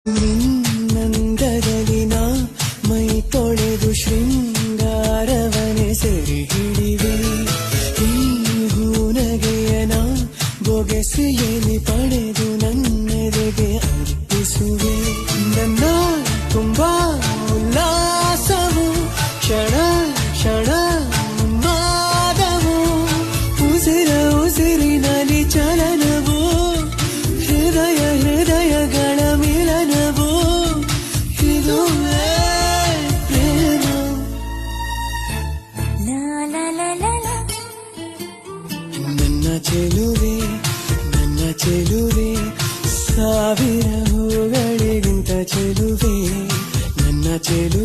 ನಿನ್ನಂದದಲ್ಲಿ ನಾ ಮೈ ತೊಳೆದು ಶೃಂಗಾರವನೆ ಸೆರೆ ಹಿಡಿವೆ. ಈ ಹೂನಗೆಯನ ಬೊಗೆಸೆಯಲ್ಲಿ ಪಡೆದು ನನ್ನೆದೆಗೆ ಅರ್ಪಿಸುವೆ. ನನ್ನ ತುಂಬಾ ಉಲ್ಲಾಸವು ಕ್ಷಣ ಕ್ಷಣ ಉನ್ಮಾದವು, ಉಸಿರಿನಲ್ಲಿ ಚಲನವು, ಹೃದಯಗಳ ಮಿಲನವು, ಇದುವೇ ಪ್ರೇಮ. ನನ್ನ ಚೆಲುವೆ ಸಾವಿರ ಹೂಗಳಿಗಿಂತ ಚೆಲುವೆ. ನನ್ನ ಚೆಲುವೆ